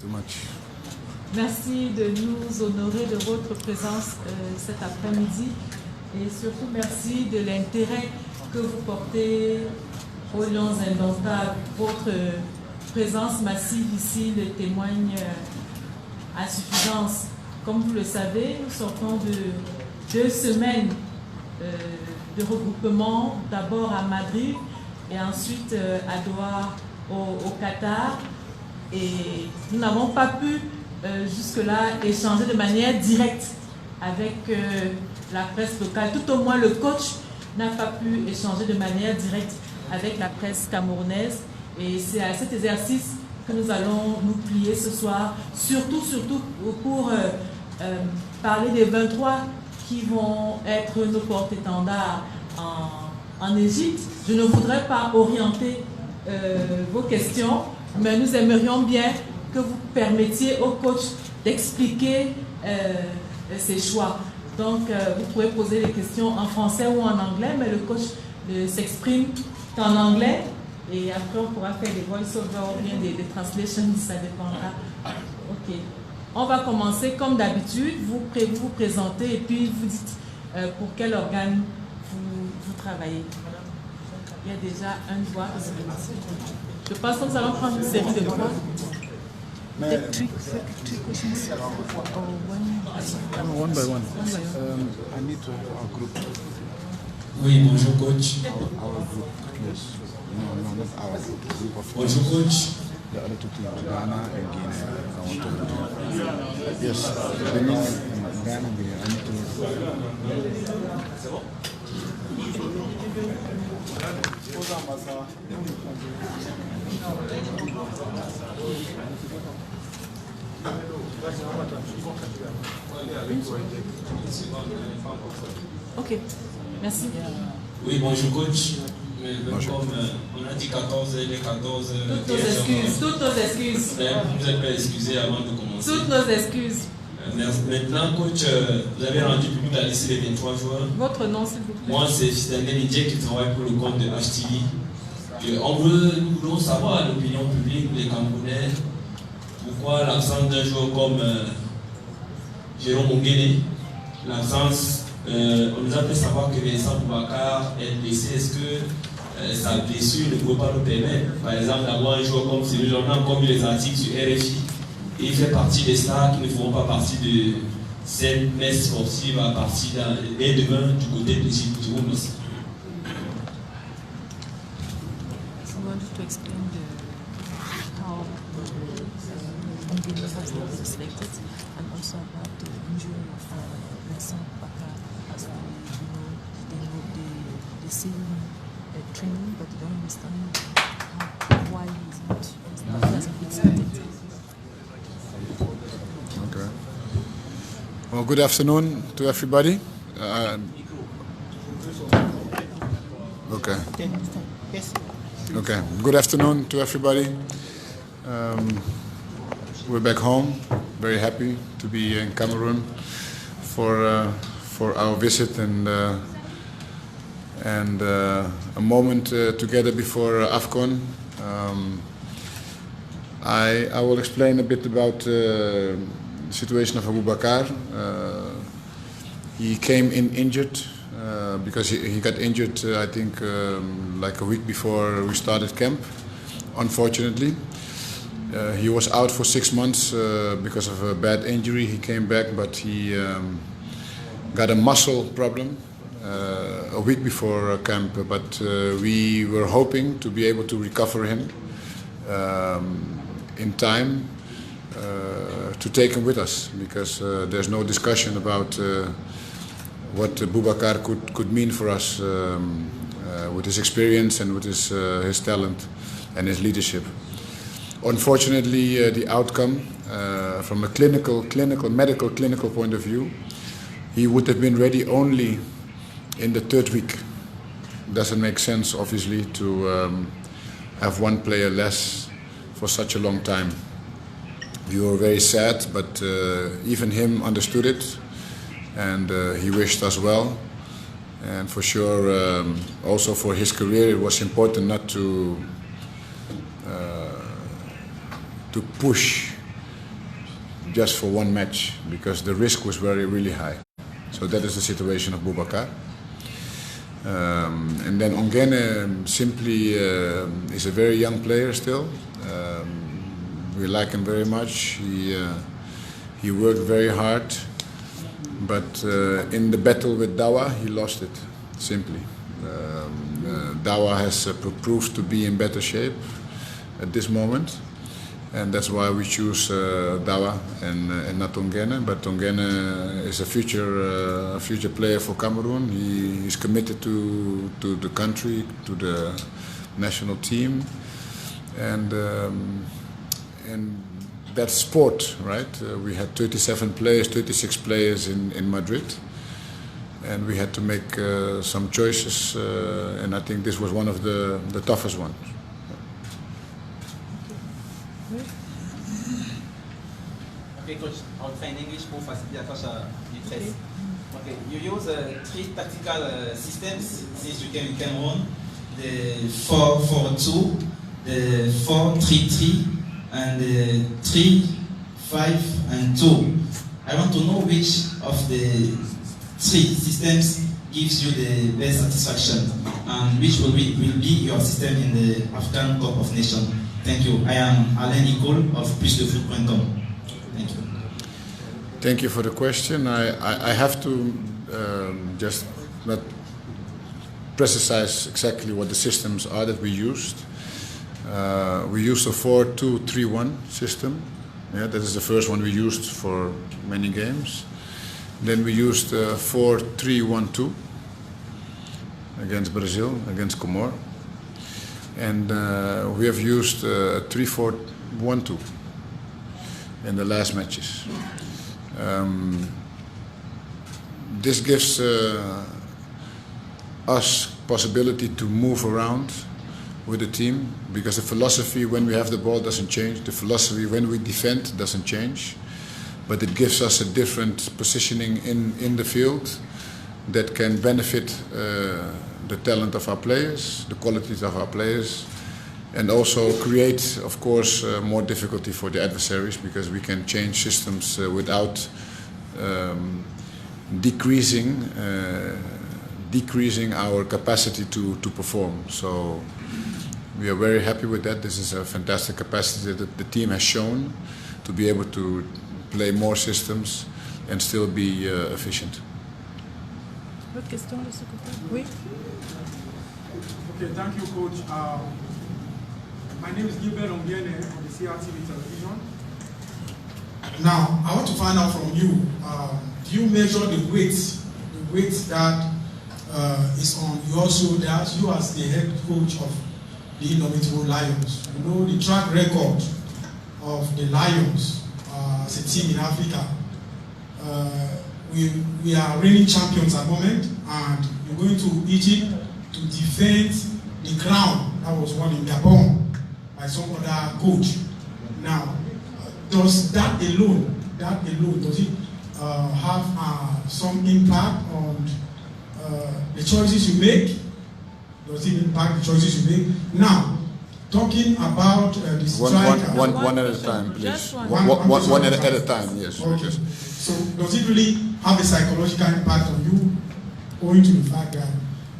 much. Merci de nous honorer de votre présence cet après-midi et surtout merci de l'intérêt que vous portez aux Lions Indomptables. Votre présence massive ici le témoigne à suffisance. Comme vous le savez, nous sortons de 2 semaines de regroupement, d'abord à Madrid et ensuite à Doha au Qatar. Et nous n'avons pas pu jusque-là échanger de manière directe avec la presse locale. Tout au moins, le coach n'a pas pu échanger de manière directe avec la presse camerounaise. Et c'est à cet exercice que nous allons nous plier ce soir, surtout pour parler des 23 qui vont être nos porte-étendards en Égypte. Je ne voudrais pas orienter vos questions, mais nous aimerions bien que vous permettiez au coach d'expliquer ses choix. Donc, vous pouvez poser les questions en français ou en anglais, mais le coach s'exprime en anglais et après on pourra faire des voice-over ou bien des translations, ça dépendra. Ok. On va commencer comme d'habitude, vous vous présentez et puis vous dites pour quel organe vous travaillez. Il y a déjà un doigt. Je pense que nous allons prendre une série de doigts. One by one. I need to have our group. Oui, bonjour coach. Our group, yes. No, not our group. Group of Bonjour coach. the other 2 teams, Ghana and Guinea. I want to. Yes, Benin and Ghana. I need to. Ok, merci. Oui, bonjour coach. Mais comme on a dit 14 et les 14... Toutes nos excuses. Vous êtes pas excusés avant de commencer. Toutes nos excuses. Merci. Maintenant, coach, vous avez rendu public la liste des 23 joueurs. Votre nom, s'il vous plaît. Moi, c'est Fistel Ndje qui travaille pour le compte de HTV. Nous voulons savoir l'opinion publique, les Camerounais, pourquoi l'absence d'un joueur comme Jérôme Onguéné, l'absence, on nous a fait savoir que Vincent Boubacar est blessé. Est-ce que sa blessure ne peut pas nous permettre, par exemple, d'avoir un joueur comme celui-là? On a encore vu les articles sur RFI, et il fait partie des stars qui ne feront pas partie de cette messe sportive à partir dès demain du côté de l'Égypte. Je vous remercie. To explain how Onguéné has not been selected and also about the injury of Vincent Boubacar. As we know, they see him training, but they don't understand why he hasn't been selected. Okay. Well, good afternoon to everybody. Okay. Yes. Okay, good afternoon to everybody. We're back home, very happy to be in Cameroon for our visit and a moment together before AFCON. I will explain a bit about the situation of Boubacar. He came in injured. Because he got injured, I think, like a week before we started camp, unfortunately. He was out for 6 months because of a bad injury. He came back, but he got a muscle problem a week before camp. But we were hoping to be able to recover him in time to take him with us, because there's no discussion about what Boubacar could mean for us with his experience and with his talent and his leadership. Unfortunately, the outcome from a medical clinical point of view, he would have been ready only in the 3rd week. Doesn't make sense, obviously, to have one player less for such a long time. We were very sad, but even him understood it. And he wished us well, and for sure also for his career it was important not to push just for one match, because the risk was really high. So that is the situation of Boubacar. And then Ongene simply is a very young player still. We like him very much. He worked very hard, but in the battle with Dawa, he lost it, simply. Dawa has proved to be in better shape at this moment, and that's why we choose Dawa and not Ongene. But Ongene is a future player for Cameroon. He is committed to the country, to the national team, and that's sport, right? We had 37 players, 36 players in Madrid, and we had to make some choices, and I think this was one of the toughest ones. Okay, coach, I'll try in English for facility la tâche du presse. Okay, you use 3 tactical systems since you came in Cameroon: the 4-4-2, the 4-3-3, and the 3-5-2. I want to know which of the 3 systems gives you the best satisfaction, and which will be your system in the African Cup of Nations. Thank you. I am Alain Nicole of PlusDeFoot.com. Thank you. Thank you for the question. I have to just not precise exactly what the systems are that we used. We used a 4-2-3-1 system. Yeah, that is the first one we used for many games. Then we used 4-3-1-2 against Brazil, against Comor. And we have used 3-4-1-2 in the last matches. This gives us possibility to move around with the team, because the philosophy when we have the ball doesn't change, the philosophy when we defend doesn't change, but it gives us a different positioning in the field that can benefit the talent of our players, the qualities of our players, and also create, of course, more difficulty for the adversaries, because we can change systems without decreasing our capacity to perform. So we are very happy with that. This is a fantastic capacity that the team has shown to be able to play more systems and still be efficient. Autre question de ce côté? Oui. Okay, thank you, Coach. My name is Gilbert Ongene on the CRTV television. Now, I want to find out from you, do you measure the weight that is on your shoulders, you as the head coach of the Indomitable Lions? You know the track record of the Lions as a team in Africa. We are reigning champions at the moment, and you're going to Egypt to defend the crown that was won in Gabon by some other coach. Now, does that alone, does it have some impact on the choices you make? Does it impact the choices you make? Now, talking about the striker. One at a time, please. One at a time, yes. Okay. So, does it really have a psychological impact on you, owing to the fact that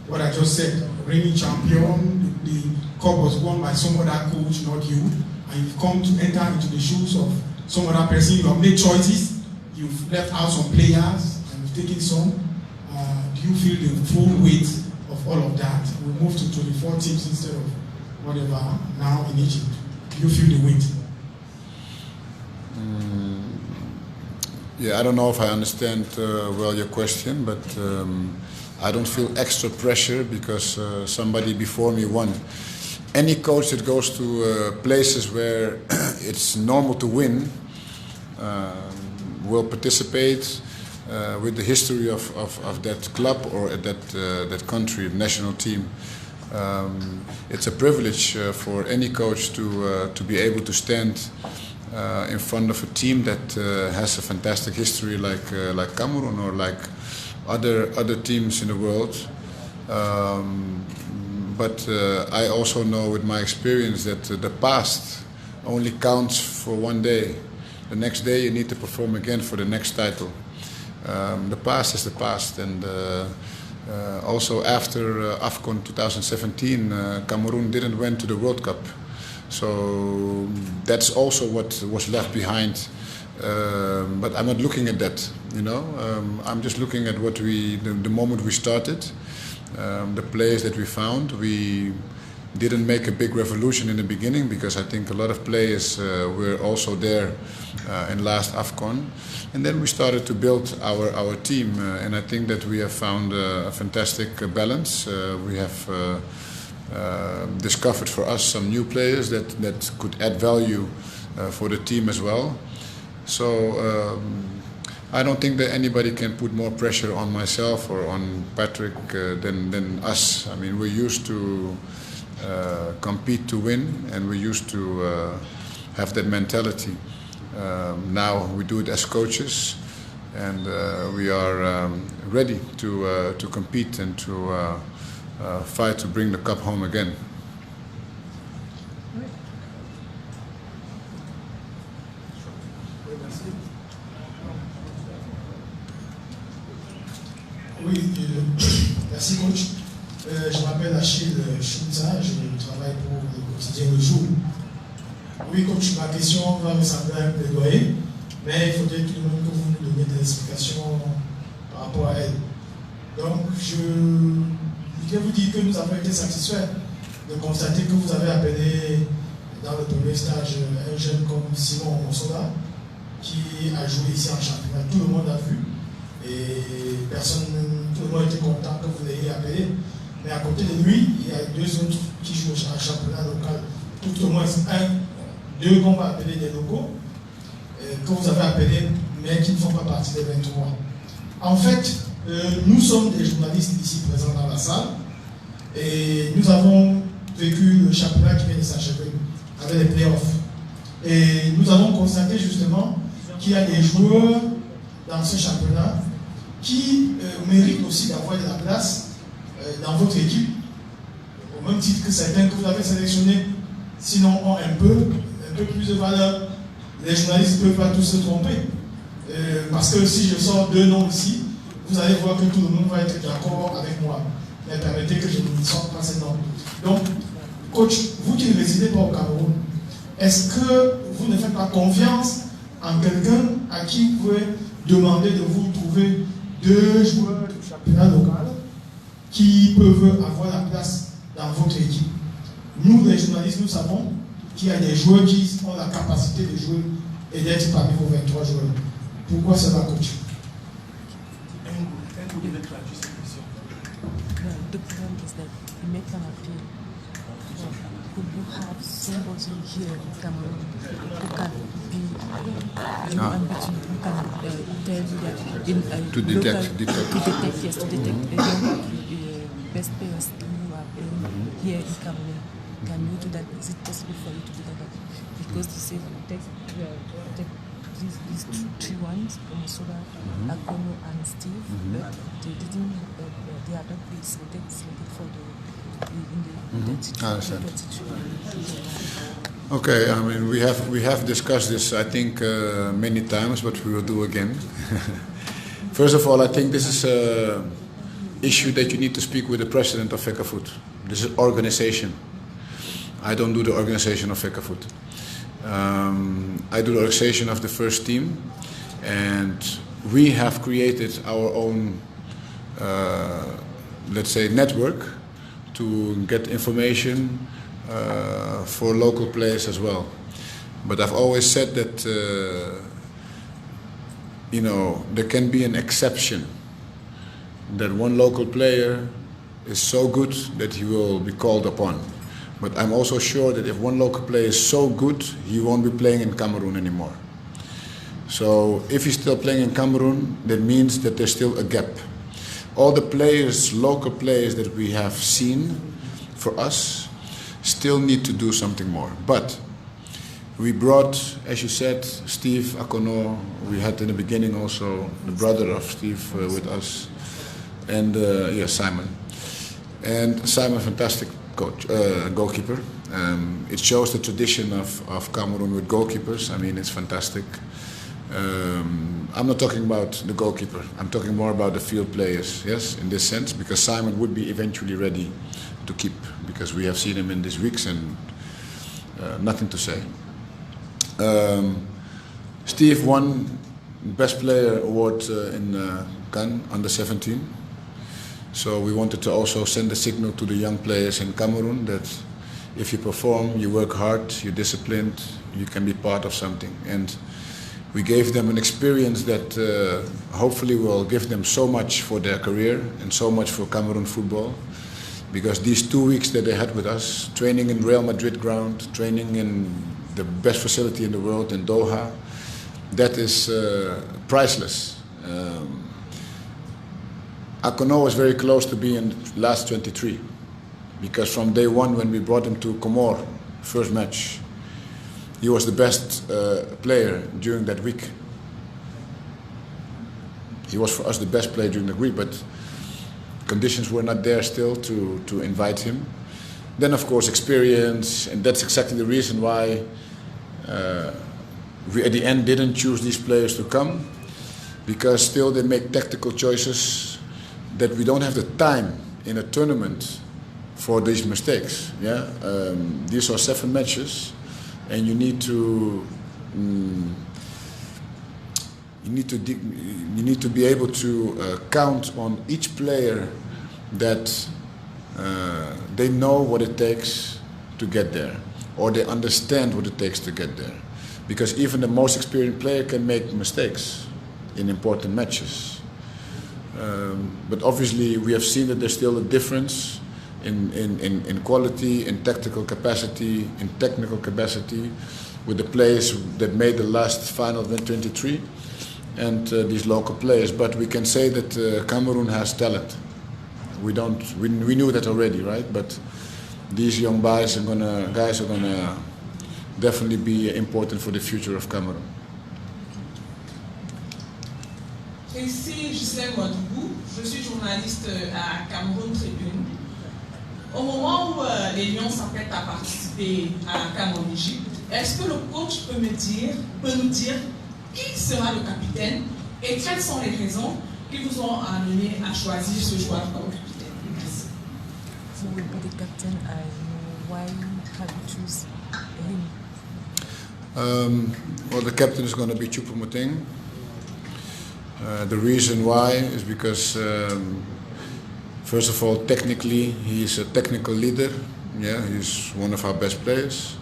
what I just said, reigning champion, the cup was won by some other coach, not you, and you've come to enter into the shoes of some other person, you have made choices, you've left out some players, and you've taken some. Do you feel the full weight of all of that? We moved to 24 teams instead of whatever now in Egypt. Do you feel the weight? Yeah, I don't know if I understand well your question, but I don't feel extra pressure because somebody before me won. Any coach that goes to places where it's normal to win will participate with the history of that club or that country, national team. It's a privilege for any coach to be able to stand in front of a team that has a fantastic history like Cameroon or like other teams in the world. But I also know with my experience that the past only counts for one day. the next day you need to perform again for the next title. The past is the past, and also after AFCON 2017, Cameroon didn't went to the World Cup. So that's also what was left behind. But I'm not looking at that, you know. I'm just looking at what the moment we started, the players that we found. We didn't make a big revolution in the beginning because I think a lot of players were also there in last AFCON. And then we started to build our team, and I think that we have found a fantastic balance. We have discovered for us some new players that could add value for the team as well. So I don't think that anybody can put more pressure on myself or on Patrick than us. I mean, we're used to compete to win, and we're used to have that mentality. Now we do it as coaches, and we are ready to compete and to fight to bring the cup home again. Oui, merci coach. Je m'appelle Achille Schulza, je travaille pour le quotidien Le Jour. Oui coach, ma question va ressembler à un plaidoyer, mais il faudrait tout de même que vous nous donniez des explications par rapport à elle. Donc je voudrais vous dire que nous avons été satisfaits de constater que vous avez appelé dans le premier stage un jeune comme Simon Monsola qui a joué ici en championnat. Tout le monde l'a vu. Et tout le monde était content que vous l'ayez appelé. Mais à côté de lui, il y a deux autres qui jouent au championnat local. Tout au moins deux qu'on va appeler des locaux, que vous avez appelés, mais qui ne font pas partie des 23. En fait, nous sommes des journalistes ici présents dans la salle, et nous avons vécu le championnat qui vient de s'achever avec les playoffs. Et nous avons constaté justement qu'il y a des joueurs dans ce championnat qui méritent aussi d'avoir de la place dans votre équipe, au même titre que certains que vous avez sélectionnés, sinon ont un peu plus de valeur. Les journalistes ne peuvent pas tous se tromper. Parce que si je sors deux noms ici, vous allez voir que tout le monde va être d'accord avec moi. Mais permettez que je ne sorte pas ces noms. Donc, coach, vous qui ne résidez pas au Cameroun, est-ce que vous ne faites pas confiance en quelqu'un à qui vous pouvez demander de vous trouver deux joueurs du championnat local qui peuvent avoir la place dans votre équipe? Nous, les journalistes, nous savons qu'il y a des joueurs qui ont la capacité de jouer et d'être parmi vos 23 joueurs. Pourquoi cela, coach? The problem is that we make an appeal. Could you have somebody here in Cameroon who can be you and between, who can tell you that in To detect the young best players who are playing here in Cameroon? Can you do that? Is it possible for you to do that? Because you say take these three ones, Mosola, Akono, and Steve, but they didn't. They are not being selected for the I understand. Okay, I mean we have discussed this I think many times, but we will do again. First of all, I think this is an issue that you need to speak with the president of FECAFOOT. This is organization. I don't do the organization of FECAFOOT. I do the organization of the first team, and we have created our own, let's say, network to get information for local players as well. But I've always said that, you know, there can be an exception, that one local player is so good that he will be called upon. But I'm also sure that if one local player is so good, he won't be playing in Cameroon anymore. So if he's still playing in Cameroon, that means that there's still a gap. All the players, local players that we have seen for us, still need to do something more. But we brought, as you said, Steve Akono. We had in the beginning also the brother of Steve with us, and Simon. And Simon, fantastic coach, goalkeeper. It shows the tradition of Cameroon with goalkeepers. I mean, it's fantastic. I'm not talking about the goalkeeper. I'm talking more about the field players, yes, in this sense, because Simon would be eventually ready to keep, because we have seen him in these weeks and nothing to say. Steve won Best Player Award in Cannes under 17. So we wanted to also send a signal to the young players in Cameroon that if you perform, you work hard, you're disciplined, you can be part of something. And we gave them an experience that hopefully will give them so much for their career and so much for Cameroon football. Because these 2 weeks that they had with us, training in Real Madrid ground, training in the best facility in the world in Doha, that is priceless. Akono was very close to being last 23, because from day one when we brought him to Comore, first match, he was the best player during that week. He was for us the best player during the week, but conditions were not there still to invite him. Then of course experience, and that's exactly the reason why we at the end didn't choose these players to come, because still they make tactical choices that we don't have the time in a tournament for these mistakes. Yeah, these are 7 matches, and you need to be able to count on each player that they know what it takes to get there, or they understand what it takes to get there. Because even the most experienced player can make mistakes in important matches. But obviously we have seen that there's still a difference in quality, in tactical capacity, in technical capacity with the players that made the last final 23 and these local players. But we can say that Cameroon has talent. We knew that already, right? But these young guys are gonna definitely be important for the future of Cameroon. Ici, Gisèle Ouaddougou, je suis journaliste à Cameroun Tribune. Au moment où les Lions s'apprêtent à participer à la CAN en Égypte, est-ce que le coach peut nous dire qui sera le capitaine et quelles sont les raisons qui vous ont amené à choisir ce joueur comme capitaine? Merci. Who will be the captain and why have you choose him? Well, the captain is going to be Choupo-Moting. The reason why is because, first of all, technically, he's a technical leader. Yeah, he's one of our best players.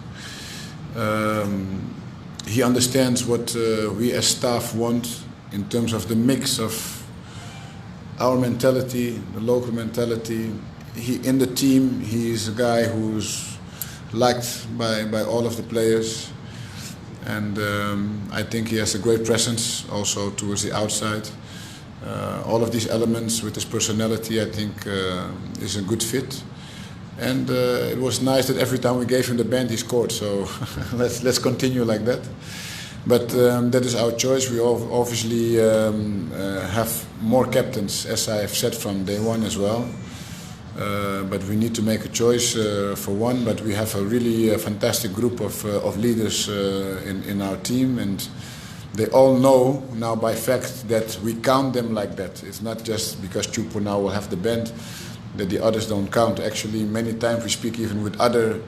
He understands what we as staff want in terms of the mix of our mentality, the local mentality. In the team, he's a guy who's liked by all of the players. And I think he has a great presence also towards the outside. All of these elements with his personality, I think, is a good fit. And it was nice that every time we gave him the band, he scored. So let's continue like that. But that is our choice. We obviously have more captains, as I have said from day one as well. But we need to make a choice for one. But we have a really fantastic group of leaders in our team, and they all know now by fact that we count them like that. It's not just because Choupo now will have the band that the others don't count. Actually, many times we speak even with other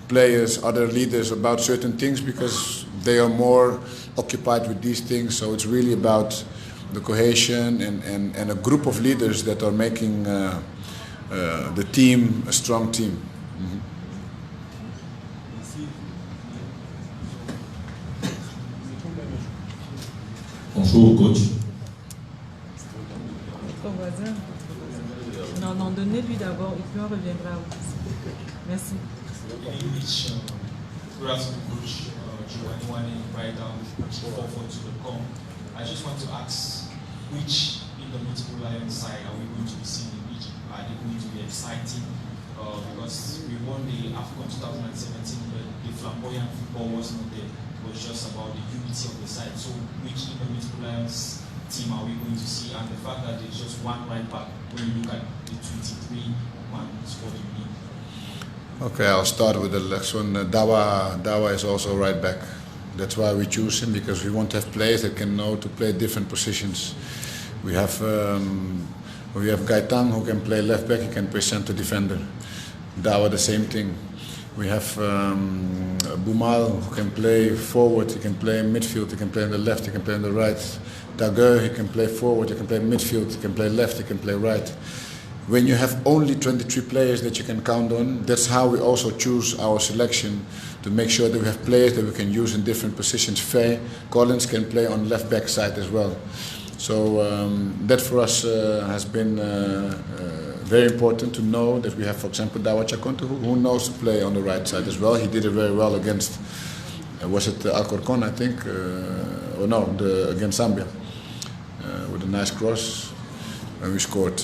players, other leaders about certain things because they are more occupied with these things. So it's really about the cohesion and a group of leaders that are making the team a strong team. Mm-hmm. Bonjour coach. Ton voisin. Non, donnez-lui d'abord et puis on reviendra. Merci. Good afternoon, Coach. Giovanni Brighton442.com. I just want to ask, which Indomptable Lions side are we going to be seeing in Egypt? Are they going to be exciting? Because we won the AFCON 2017, but the flamboyant football was not there. It was just about the unity of the side. So, which Indomptable Lions team are we going to see? And the fact that there's just one right back when you look at the 23-man squad you need. Okay, I'll start with the next one. Dawa is also right back. That's why we choose him, because we want to have players that can know to play different positions. We have Gaitang who can play left back, he can play center defender. Dawa the same thing. We have Boumal who can play forward, he can play midfield, he can play on the left, he can play on the right. Daguerre, he can play forward, he can play midfield, he can play left, he can play right. When you have only 23 players that you can count on, that's how we also choose our selection, to make sure that we have players that we can use in different positions. Faye Collins can play on left back side as well. So that for us has been very important to know that we have, for example, Dawa Chakonto, who knows to play on the right side as well. He did it very well against, was it Alcorcon, I think, or no, against Zambia, with a nice cross, and we scored.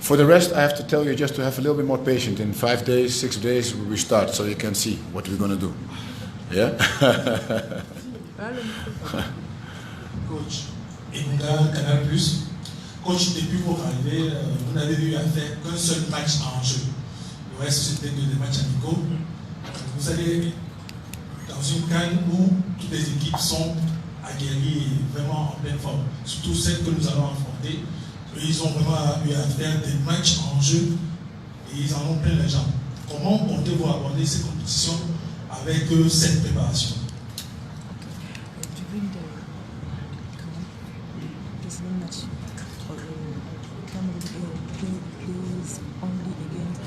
For the rest, I have to tell you just to have a little bit more patience. In 5 days, 6 days, we start, so you can see what we're going to do. Yeah? Coach, CANAL+. Coach, depuis votre arrivée, vous n'avez eu à faire qu'un seul match en jeu. Le reste, c'était des matchs amicaux. Vous allez dans une CAN où toutes les équipes sont aguerries et vraiment en pleine forme. Surtout celles que nous allons affronter. Ils ont vraiment eu à faire des matchs en jeu et ils en ont plein les jambes. Comment comptez-vous aborder ces compétitions avec cette préparation? During the match, Cameroon plays only against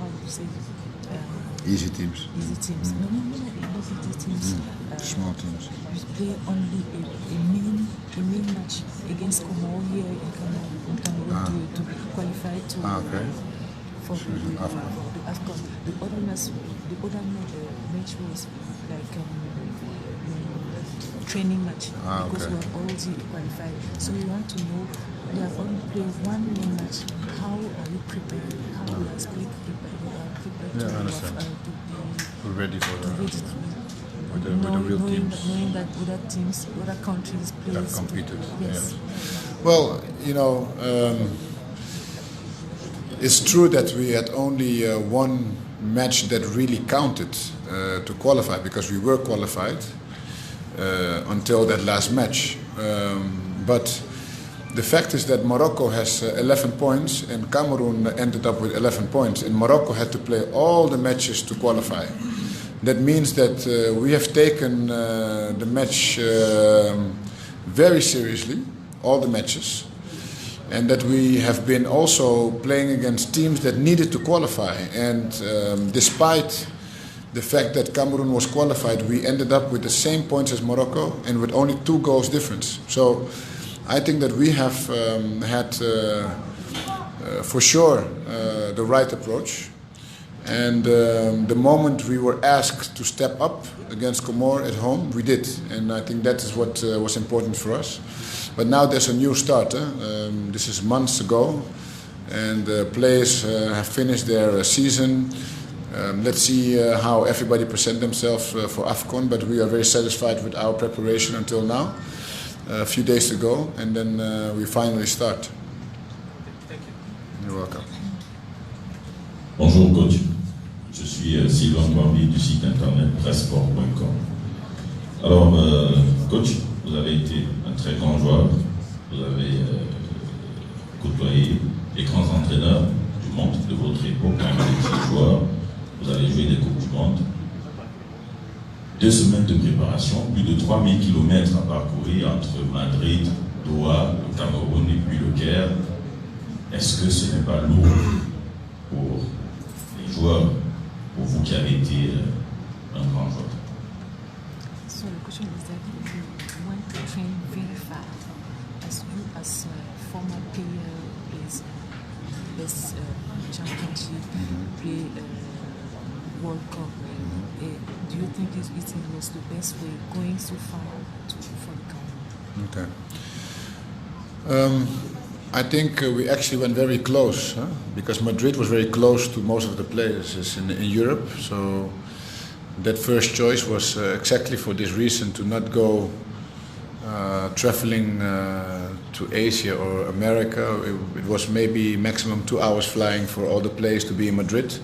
how to say Easy teams. Easy teams. No, not easy teams. Small teams. We play only a main match against Comoro here in Cameroon to qualify to for the AFCON. The other match was like training match because we are already qualified. So we want to know, we have only played one main match. How are you prepared? How we are prepared to be ready for with the real teams. Knowing that other teams, other countries play. Have competed. Yes. Yeah. Well, you know, it's true that we had only one match that really counted to qualify, because we were qualified until that last match. But the fact is that Morocco has 11 points and Cameroon ended up with 11 points, and Morocco had to play all the matches to qualify. That means that we have taken the match very seriously, all the matches, and that we have been also playing against teams that needed to qualify. And despite the fact that Cameroon was qualified, we ended up with the same points as Morocco and with only 2 goals difference. So I think that we have had for sure the right approach. And the moment we were asked to step up against Comor at home, we did. And I think that is what was important for us. But now there's a new start. This is months ago, and players have finished their season. Let's see how everybody present themselves for AFCON, but we are very satisfied with our preparation until now, a few days to go, and then we finally start. Thank you. You're welcome. Bonjour coach, je suis Sylvain Bambi du site internet presse.com. Alors coach, vous avez été un très grand joueur, vous avez côtoyé les grands entraîneurs du monde de votre époque, quand vous étiez joueur, vous avez joué des Coupes du Monde. 2 semaines de préparation, plus de 3000 km à parcourir entre Madrid, Doha, le Cameroun et puis le Caire. Est-ce que ce n'est pas lourd pour les joueurs, pour vous qui avez été un grand joueur? So the question is that you want to train very far, as you as a former player is best championship, play World Cup. Do you think it was the best way going so far for the Cameroon? Okay. I think we actually went very close, because Madrid was very close to most of the players in Europe. So that first choice was exactly for this reason, to not go traveling to Asia or America. It was maybe maximum 2 hours flying for all the players to be in Madrid.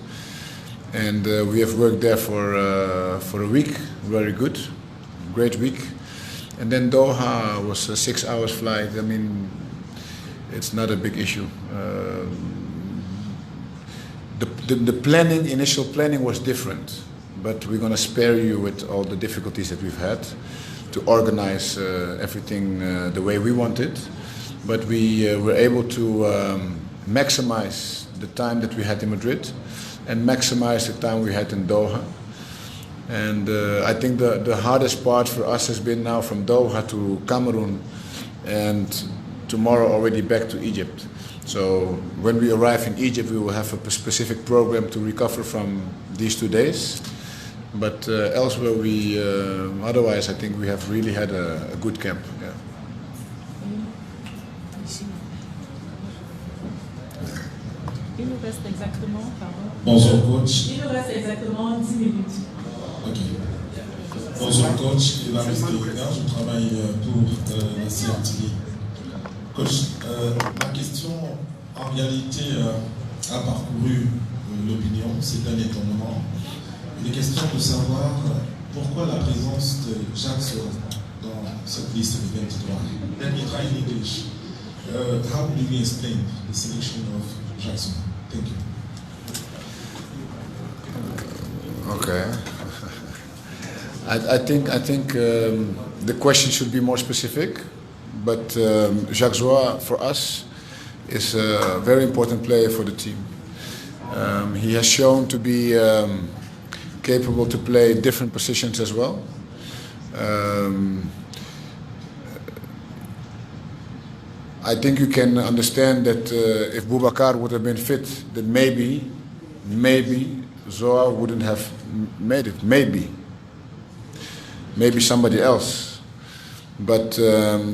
And we have worked there for a week, very good, great week. And then Doha was a 6 hours flight. I mean, it's not a big issue. The planning, initial planning was different, but we're going to spare you with all the difficulties that we've had to organize everything the way we wanted. But we were able to maximize the time that we had in Madrid and maximize the time we had in Doha. And I think the hardest part for us has been now from Doha to Cameroon and tomorrow already back to Egypt. So when we arrive in Egypt, we will have a specific program to recover from these 2 days. But elsewhere, otherwise, I think we have really had a good camp. Yeah. Il nous reste exactement, pardon. Bonjour coach. Il nous reste exactement 10 minutes. Ok. Bonjour coach, Évariste Guéguin, je travaille pour la CETTE. Coach, ma question en réalité a parcouru l'opinion, c'est un étonnement. Il est question de savoir pourquoi la présence de Jacques dans cette liste de 23. Let me try in English. How do we explain the selection of Jacques? Thank you. Okay. I think the question should be more specific, but Jacques for us is a very important player for the team. He has shown to be capable to play different positions as well. I think you can understand that if Boubacar would have been fit, then maybe Zoa wouldn't have made it. Maybe somebody else. But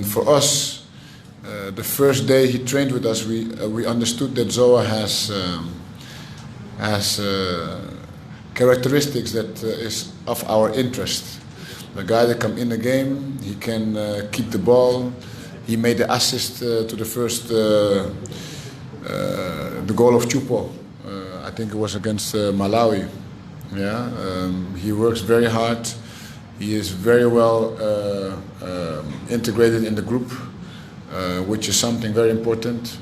for us, the first day he trained with us, we understood that Zoa has characteristics that is of our interest. The guy that come in the game, he can keep the ball. He made the assist to the first, the goal of Chupo. I think it was against Malawi. Yeah, he works very hard. He is very well integrated in the group, which is something very important.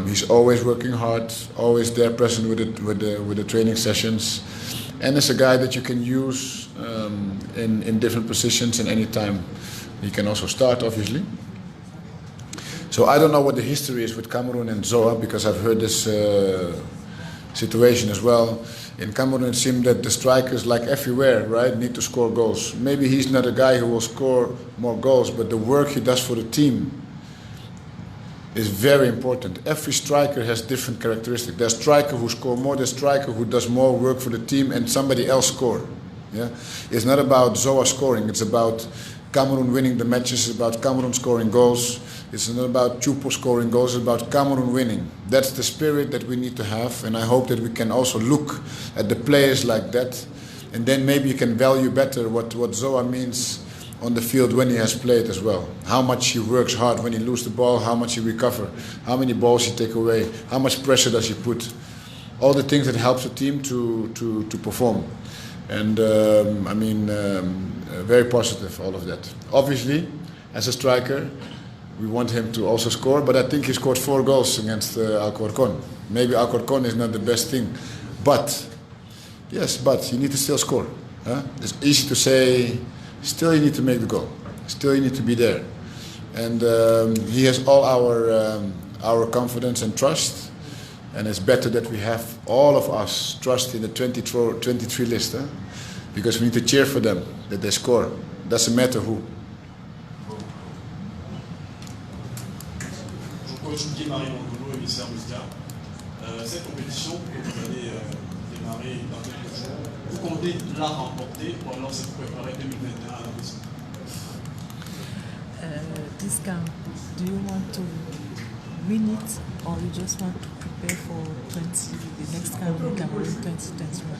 He's always working hard, always there, present with the training sessions, and it's a guy that you can use in different positions in any time. He can also start, obviously. So I don't know what the history is with Cameroon and Zoa, because I've heard this situation as well. In Cameroon, it seems that the strikers, like everywhere, right, need to score goals. Maybe he's not a guy who will score more goals, but the work he does for the team is very important. Every striker has different characteristics. There's striker who score more, there's striker who does more work for the team and somebody else score. Yeah? It's not about Zoa scoring, it's about Cameroon winning the matches, it's about Cameroon scoring goals. It's not about Chupo scoring goals, it's about Cameroon winning. That's the spirit that we need to have, and I hope that we can also look at the players like that, and then maybe you can value better what Zoa means on the field when he has played as well. How much he works hard when he loses the ball, how much he recovers, how many balls he takes away, how much pressure does he put. All the things that helps the team to perform. And very positive, all of that. Obviously, as a striker, we want him to also score, but I think he scored 4 goals against Alcorcon. Maybe Alcorcon is not the best thing, but yes, but you need to still score. Huh? It's easy to say, still you need to make the goal. Still you need to be there. And he has all our confidence and trust, and it's better that we have all of us trust in the 23 list, huh? Because we need to cheer for them, that they score. Doesn't matter who. Cette compétition que vous allez démarrer dans quelques jours, vous comptez la remporter ou alors c'est pour préparer 2021 à la maison? This camp, do you want to win it or you just want to prepare for the next camp in Cameroon 2021?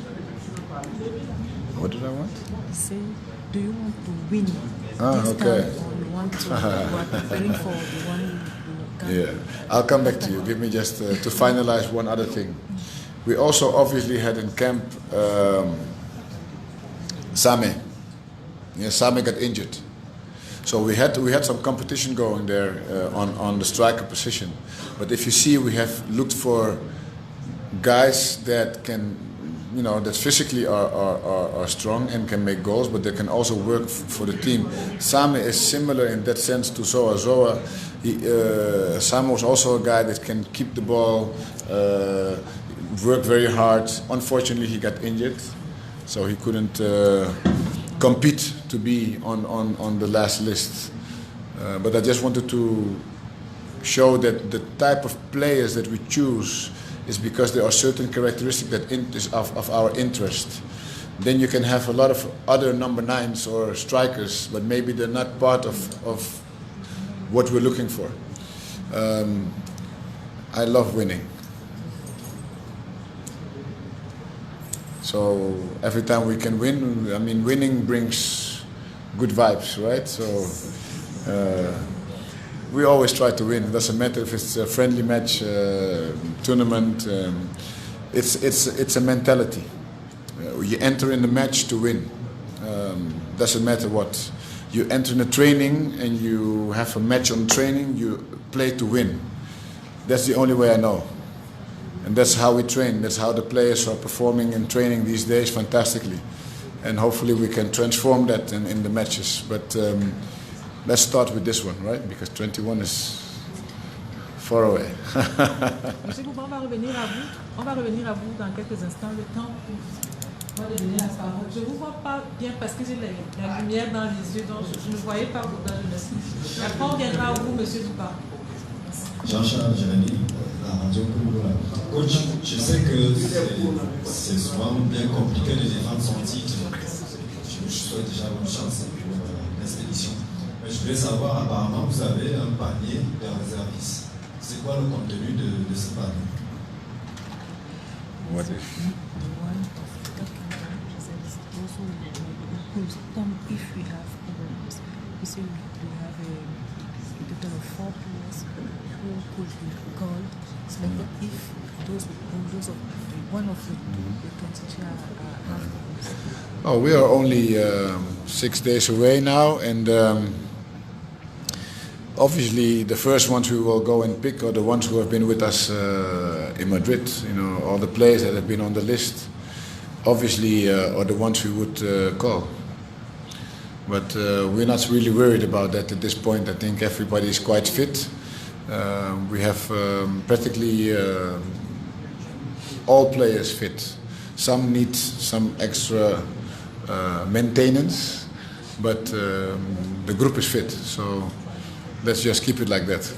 What did I want? He said, do you want to win this okay. camp or you want to, you are preparing for the one? Yeah, I'll come back to you. Give me just to finalize one other thing. We also obviously had in camp Same. Yeah, Same got injured. So we had some competition going there on the striker position. But if you see, we have looked for guys that can, that physically are strong and can make goals, but they can also work for the team. Same is similar in that sense to Zoa. Same was also a guy that can keep the ball, work very hard. Unfortunately, he got injured, so he couldn't compete to be on the last list. But I just wanted to show that the type of players that we choose is because there are certain characteristics that is of our interest. Then you can have a lot of other number 9s or strikers, but maybe they're not part of what we're looking for. I love winning. So every time we can win, I mean, winning brings good vibes, right? So we always try to win. It doesn't matter if it's a friendly match, tournament. It's a mentality. You enter in the match to win. Doesn't matter what. You enter in a training and you have a match on training. You play to win. That's the only way I know. And that's how we train. That's how the players are performing in training these days fantastically. And hopefully we can transform that in the matches. But let's start with this one, right? Because 21 is far away. Monsieur Bouba, on va revenir à vous dans quelques instants. Le temps pour moi de donner la parole. Je ne vous vois pas bien parce que j'ai la lumière dans les yeux, donc je ne voyais pas Bouba, je m'excuse. Après, on viendra à vous, Monsieur Bouba. Jean-Charles Jérémy, la radio Pouloula. Coach, je sais que c'est souvent bien compliqué de défendre son titre. Je souhaite déjà bonne chance pour l'expédition. Mais je voulais savoir, apparemment, vous avez un panier de réservistes. C'est quoi le contenu de ce panier? What is if we have problems, we say we have a total of 4 players who could be called. It's like that if those of one of the 23 are problems. Oh, we are only 6 days away now, and obviously the first ones we will go and pick are the ones who have been with us in Madrid. All the players that have been on the list, obviously are the ones we would call. But we're not really worried about that at this point. I think everybody is quite fit. We have practically all players fit. Some need some extra maintenance, but the group is fit. So let's just keep it like that.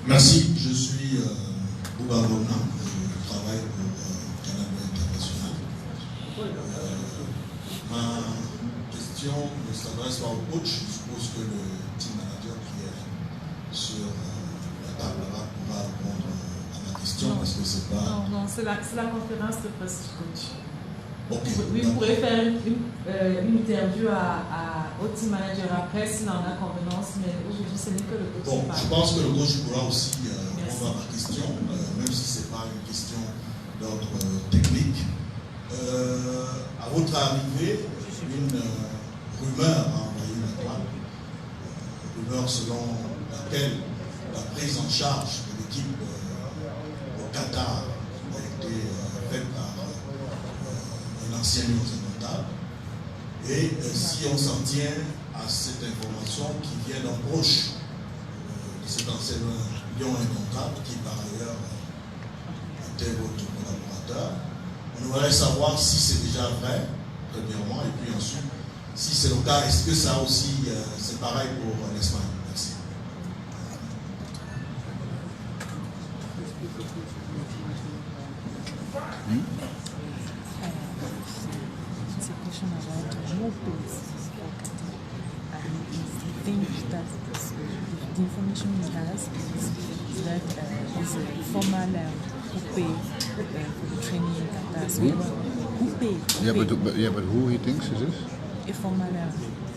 Merci, je suis BOUBA, je travaille pour CANAL International. Ma question ne s'adresse pas au coach, je suppose que le team manager qui est sur la table là pourra répondre à ma question parce que c'est pas... Non, c'est la conférence de presse du coach. Okay. Oui, vous pourrez faire une interview au team manager après s'il en a convenance, mais aujourd'hui ce n'est que le coach. Bon, je pense que le coach pourra aussi répondre à ma question, même si ce n'est pas une question d'ordre technique. À votre arrivée, une rumeur a envahi la toile, rumeur selon laquelle la prise en charge de l'équipe au Qatar a été faite par un ancien Lions Indomptables. Et si on s'en tient à cette information qui vient d'un proche de cet ancien Lions Indomptables, qui par ailleurs était votre collaborateur, on aimerait savoir si c'est déjà vrai, premièrement, et puis ensuite, si c'est le cas, est-ce que ça aussi, c'est pareil pour l'Espagne? Merci. It's a question about more places for Qatar. And the thing that the information he has is that it's a formal who pay for the training in Qatar. So who pay? But who he thinks is this? A formal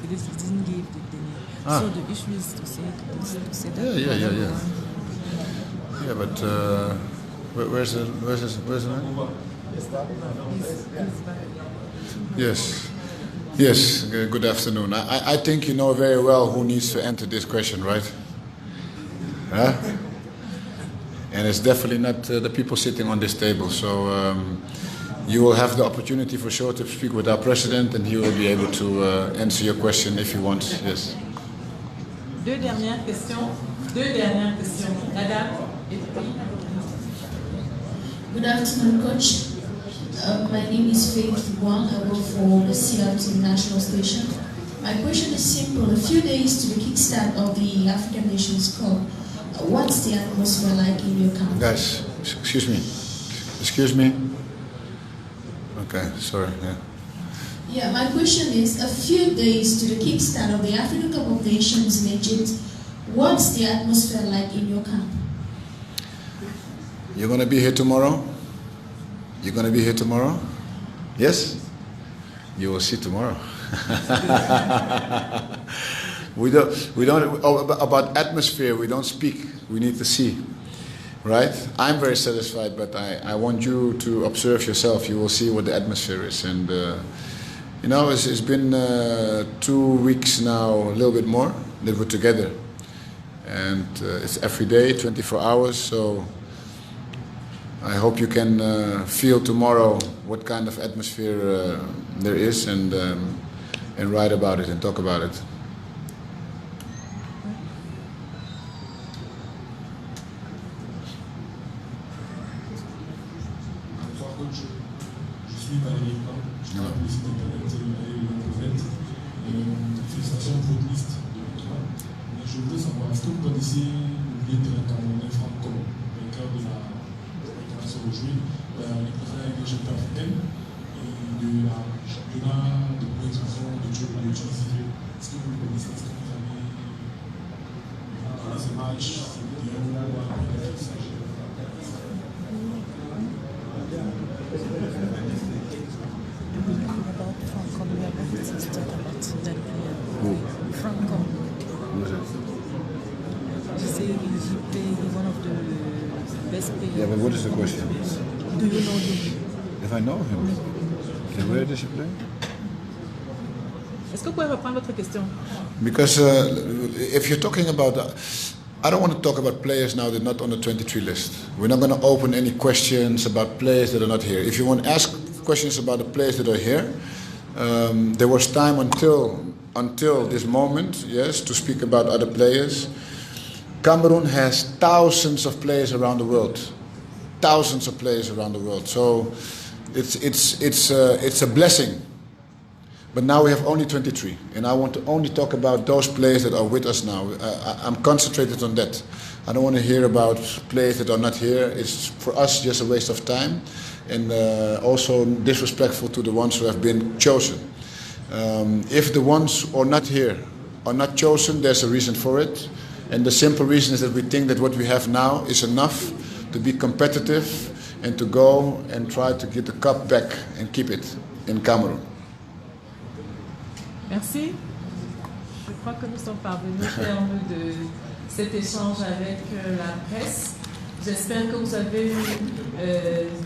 because he didn't give the name. So the issue is to say that. Yeah. Yeah, but where's the man? Yes. Yes, good afternoon. I think you know very well who needs to enter this question, right? Huh? And it's definitely not the people sitting on this table. So you will have the opportunity for sure to speak with our president, and he will be able to answer your question if he wants. Yes. Deux dernières questions. Madame, et puis... Good afternoon, Coach. My name is Faith Wang. I work for the CETTE National Station. My question is simple. A few days to the kickstart of the African Nations Cup, what's the atmosphere like in your camp? Guys, excuse me. Excuse me. Okay, sorry. Yeah. Yeah, my question is, a few days to the kickstart of the African Cup of Nations in Egypt, what's the atmosphere like in your camp? You're going to be here tomorrow? You're going to be here tomorrow? Yes? You will see tomorrow. we don't about atmosphere, we don't speak. We need to see. Right? I'm very satisfied, but I want you to observe yourself. You will see what the atmosphere is. And, you know, it's been 2 weeks now, a little bit more, that we're together. And it's every day, 24 hours, so I hope you can feel tomorrow what kind of atmosphere there is, and write about it and talk about it. Félicitations pour votre liste de 3. Je voudrais savoir, est-ce que vous connaissez le milieu camerounais Franco, vainqueur de la conférence aujourd'hui, les préférés avec les champions africains et de la championnat de présentation de Tunisie? Est-ce que vous le connaissez? Est-ce que vous avez regardé ces matchs, ces vidéos après les messages? Franco. You say he played one of the best players. Yeah, but what is the question? Do you know him? If I know him, then where does he play? Est-ce que vous pouvez reprendre votre question? Because if you're talking about, I don't want to talk about players now that are not on the 23 list. We're not going to open any questions about players that are not here. If you want to ask questions about the players that are here, there was time until this moment, yes, to speak about other players. Cameroon has thousands of players around the world, thousands of players around the world. So it's a blessing. But now we have only 23, and I want to only talk about those players that are with us now. I'm concentrated on that. I don't want to hear about players that are not here. It's for us just a waste of time, and also disrespectful to the ones who have been chosen. If the ones who are not here are not chosen, there's a reason for it. And the simple reason is that we think that what we have now is enough to be competitive and to go and try to get the cup back and keep it in Cameroon. Merci. Je crois que nous sommes parvenus au terme de cet échange avec la presse. J'espère que vous avez eu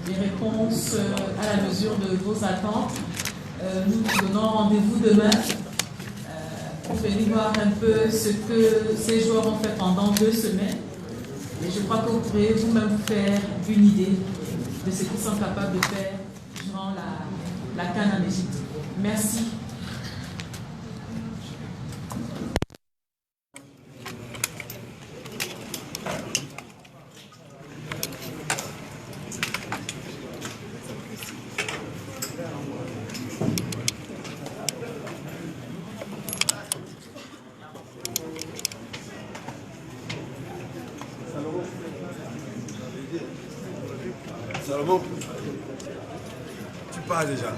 des réponses à la mesure de vos attentes. Nous vous donnons rendez-vous demain pour venir voir un peu ce que ces joueurs ont fait pendant 2 semaines. Et je crois que vous pourrez vous-même vous faire une idée de ce qu'ils sont capables de faire durant la CAN en Égypte. Merci. Salomon, tu pars déjà.